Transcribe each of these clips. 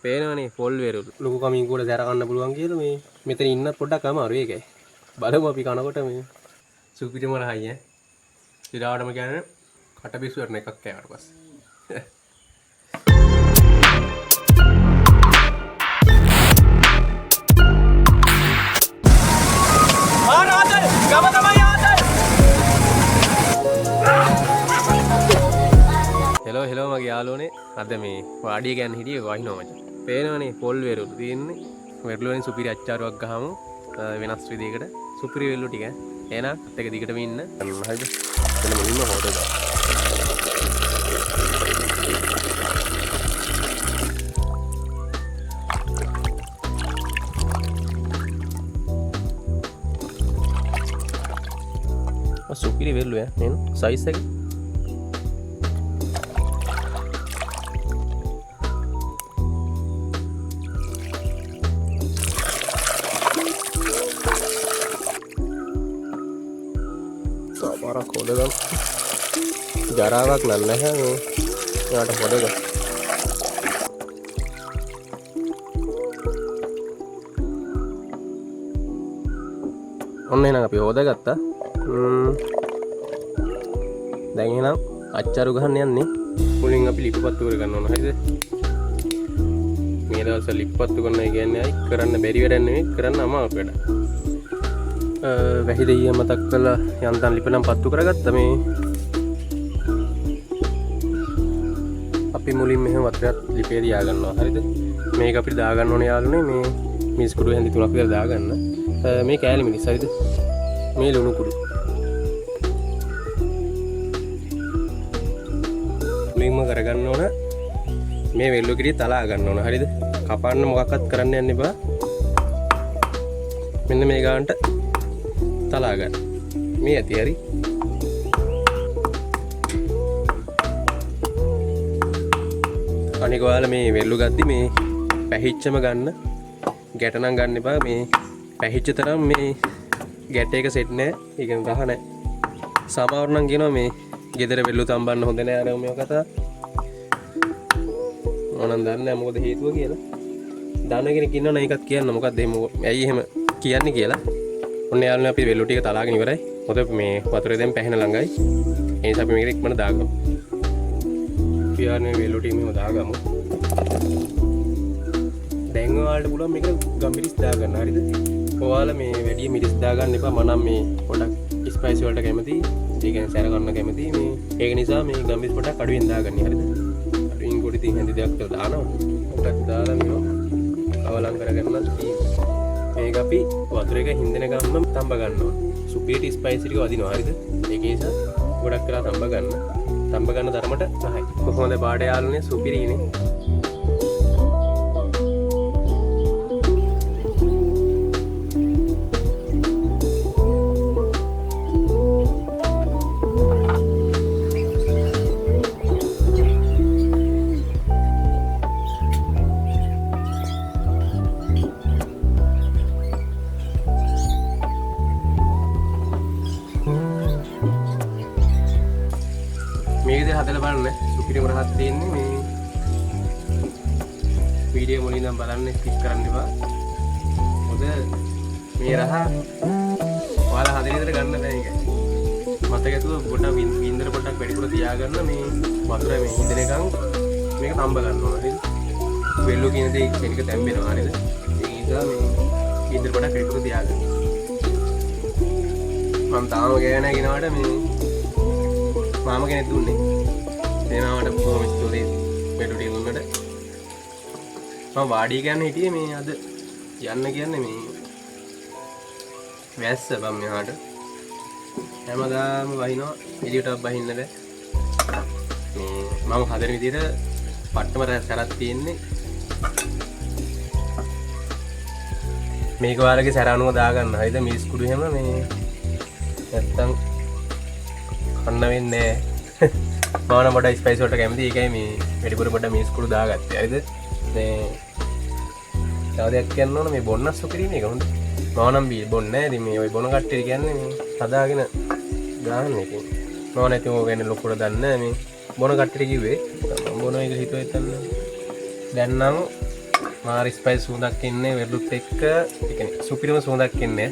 පේනවනේ පොල් වෙරුළු. ලොකු කමින් කුඩ දැර ගන්න පුළුවන් කියලා මේ මෙතන ඉන්න පොඩ්ඩක් අමාරුයි ඒකයි. බලමු අපි කනකොට මේ සුපිරිම රහයි ඈ. ඉරාවටම කියන්නේ කට පිස්සු වරන එකක් කෑවට පස්සේ. හෙලෝ මගේ යාළුවනේ අද මේ වාඩිය ගන්න හිටියේ වහිනවා මචං. පේනවනේ පොල් වෙරුළු තියෙන්නේ. වෙරුළු වලින් සුපිරි අච්චාරුවක් ගහමු වෙනස් විදිහකට. සුපිරි වෙරුළු ටික. එහෙනම් අත් එක දිගටම ඉන්න. හරිද? එතන මුලින්ම හොදලා. සුපිරි වෙරුළු නේ සයිස් එක. පාරක් හොදගමු. ජරාවක් නැහැ මේ. යාට හොදගමු. ඔන්න එහෙනම් අපි හොදගත්තා. දැන් එහෙනම් අච්චාරු ගහන්න යන්නේ. මුලින් අපි ලිප්පත්තු කර ගන්න ඕන. හරිද? මේ දවස්වල ලිප්පත්තු කරනවා කියන්නේ අයි කරන්න බැරි වැඩක් නෙමෙයි, කරන්න අමාරු වැඩක්. වැහි දෙයිය මතක් කළා යන්තම් ලිපනම් පත්තු කරගත්තා මේ. අපි මුලින් මෙහෙම වතුරත් ලිපේ තියා ගන්නවා. හරිද? මේක අපිට දා ගන්න ඕනේ යාළුනේ මේ මිස් කුඩු හැඳි තුනක් විතර දා ගන්න. මේ කෑලි මිරිස් හරිද? මේ ලුණු කුඩු. මුලින්ම කරගන්න ඕන මේ වෙල්ලු කිරි තලා ගන්න ඕන. හරිද? කපන්න මොකක්වත් කරන්න යන්න එපා. මෙන්න මේ ගානට තලා ගන්න. මේ ඇති හරි. අනික ඔයාලා මේ වෙල්ලු ගද්දි මේ පැහිච්චම ගන්න. ගැට නම් ගන්න එපා. මේ පැහිච්ච තරම් මේ ගැට එක සෙට් නැහැ. ඒ කියන්නේ රහ නැහැ. සමහර නම් කියනවා මේ ගෙදර වෙල්ලු තම්බන්න හොඳ නැහැ අර මේ කතා. ඕනනම් දන්නේ නැහැ මොකද හේතුව කියලා. දන්න කෙනෙක් ඉන්නවනේ ඒකත් කියන්න. මොකක්ද එහෙම ඇයි එහෙම කියන්නේ කියලා. ඔන්න යාළුවනේ අපි වෙල්ලු ටික තලාගෙන ඉවරයි. මොකද මේ වතුරේ දැන් පැහැෙන ළඟයි. ඒ නිසා අපි මේක ඉක්මනට දාගමු. යාළුවනේ වෙල්ලු ටික මෙහෙම දාගමු. දැන් ඔයාලට පුළුවන් මේක ගම්මිරිස් දාගන්න. හරිද? ඔයාලා මේ වැඩි මිරිස් දාගන්න එපා. මනම් මේ පොඩක් ස්පයිසි වලට කැමති. ඒ කියන්නේ සැර ගන්න කැමති. මේ ඒක නිසා මේ ගම්මිරිස් පොඩක් අඩුවෙන් දාගන්න. හරිද? අඩුවෙන් පොඩි තින් හැඳි දෙයක් දානවා. පොඩක් දාලා මේක අවලං කරගන්නත් තියෙනවා. මේක අපි වතුර එක හින්දෙන ගමන් තඹ ගන්නවා. සුපිරි ස්පයිසි ටික වදිනවා. හරිද? ඒක නිසා ගොඩක් වෙලා තඹ ගන්න. තඹ ගන්න තරමට රහයි. කොහොමද බාඩ යාළුනේ සුපිරිනේ. මේකද හදලා බලන්න සුපිරිම රහක් තියෙන්නේ මේ වීඩියෝ මුලින් නම් බලන්න ස්කිප් කරන්න එපා. මොකද මේ රහ ඔයාලා හදන විදිහට ගන්න බෑ ඒක. මතකතුව පොඩ්ඩක් වින්දර පොඩ්ඩක් වැඩිපුර තියාගන්න මේ වතුර මේ හිඳෙන එකන් මේක තඹ ගන්න ඕන. හරිද? වෙල්ලු කියන දේ මේක තැම්බෙනවා. හරිද? ඒ නිසා මේ වින්දර පොඩ්ඩක් වැඩිපුර තියාගන්න. මම තාම ගෑන ගෙනාවට මේ මාම කෙනෙක් දුන්නේ. දෙනාවට බොහොම ස්තුතියි වෙඩු ටික දුන්නට. මම වාඩිය ගන්න හිටියේ මේ අද යන්න කියන්නේ මේ වැස්ස බම් මෙහාට. හැමදාම වහිනවා එළියටවත් බහින්න බෑ. මේ මම හදන විදිහට පට්ටම සැරක් තියෙන්නේ. මේක ඔයාලගේ සැර අනුව දාගන්න. හරිද? මිරිස් කුඩු හැම මේ නැත්තම් කන්න වෙන්නේ නැහැ. මම පොඩ්ඩක් ස්පයිස් වලට කැමති. ඒකයි මේ වැඩිපුර පොඩ්ඩක් මිරිස් කුඩු දාගත්තේ. හරිද? මේ තව දෙයක් කියන්න ඕන මේ බොන්නස් සුපිරිම එක හොඳ. මම නම් බොන්නේ නැහැ. ඉතින් මේ ওই බොන කට්ටිය කියන්නේ මේ හදාගෙන ගන්න එකේ. මම නැති මොකක් ගැන ලොකුට දන්නේ නැහැ මේ බොන කට්ටිය කිව්වේ. මම බොන එක හිතුවේ නැත්තම් දැන් නම් මාරි ස්පයිස් සුවඳක් එන්නේ වෙරළුත් එක්ක. ඒ කියන්නේ සුපිරිම සුවඳක් එන්නේ.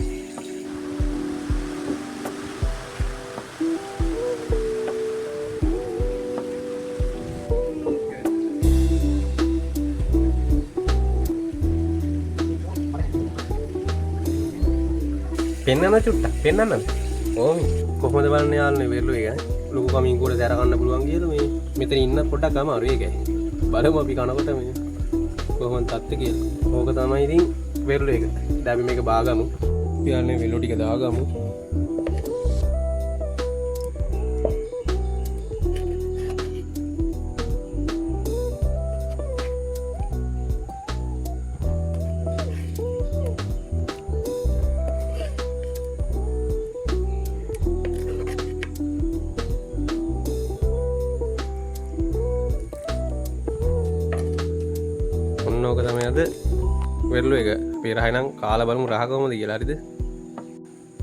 පෙන්නන්න චුට්ටක් පෙන්නන්නද? ඕම කොහොමද බලන්නේ යාළුවනේ වෙරළු එක ලොකු කමින්කුවට දැර ගන්න පුළුවන් කියලා මේ මෙතන ඉන්න පොඩ්ඩක් අමාරු ඒකයි. බලමු අපි කනකොට මේ කොහොමද තත්ත්වය කියලා. ඕක තමයි ඉතින් වෙරළු එක. දැන් අපි මේක බාගමු. යාළුවනේ වෙරළු ටික දාගමු. ඕක තමයි අද වෙරළු එක. අපි රහ නම් කාලා බලමු රහ කොහොමද කියලා. හරිද?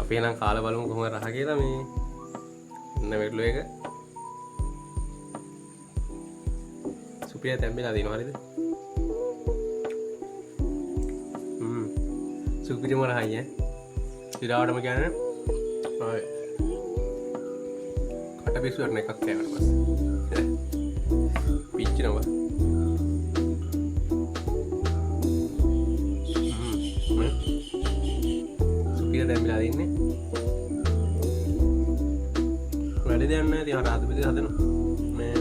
අපි නම් කාලා බලමු කොහොමද රහ කියලා. මේ ඉන්න වෙරළු එක සුපිරිය තැම්බිලා දිනවා. හරිද? සුපිරිම රහයි ඈ. ඉරාවටම කියන්නේ ඔය කට පිස්සු වරන එකක් කෑවට පස්සේ පිච්චිනවා. දැම්බිලා දෙන්නේ වැඩි දෙයක් නැහැ. ඉතින් රාත් පිටේ හදනවා මේ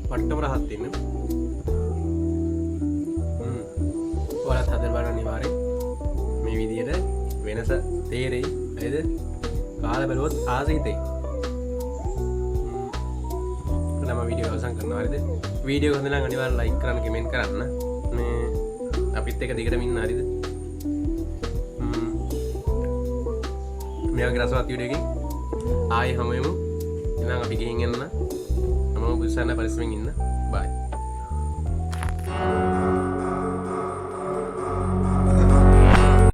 වට්ටම රහත් ඉන්නේ. ඔයාලත් හදලා බලන්න අනිවාර්යෙන් මේ විදියට වෙනස තේරෙයි. නේද? කාලා බලුවොත් ආසිතේ. මම වීඩියෝ අවසන් කරනවා. හරිද? වීඩියෝ හොඳ නම් අනිවාර්යෙන් ලයික් කරන්න, කමෙන්ට් කරන්න. මේ අපිත් එක දිගටම ඉන්න. හරිද? මේ වගේ රසවත් වීඩියෝ එකකින් ආයෙ හමු වෙමු. එහෙනම් අපි ගිහින් එන්න. මම බුස්සන්න පරිස්සමෙන් ඉන්න.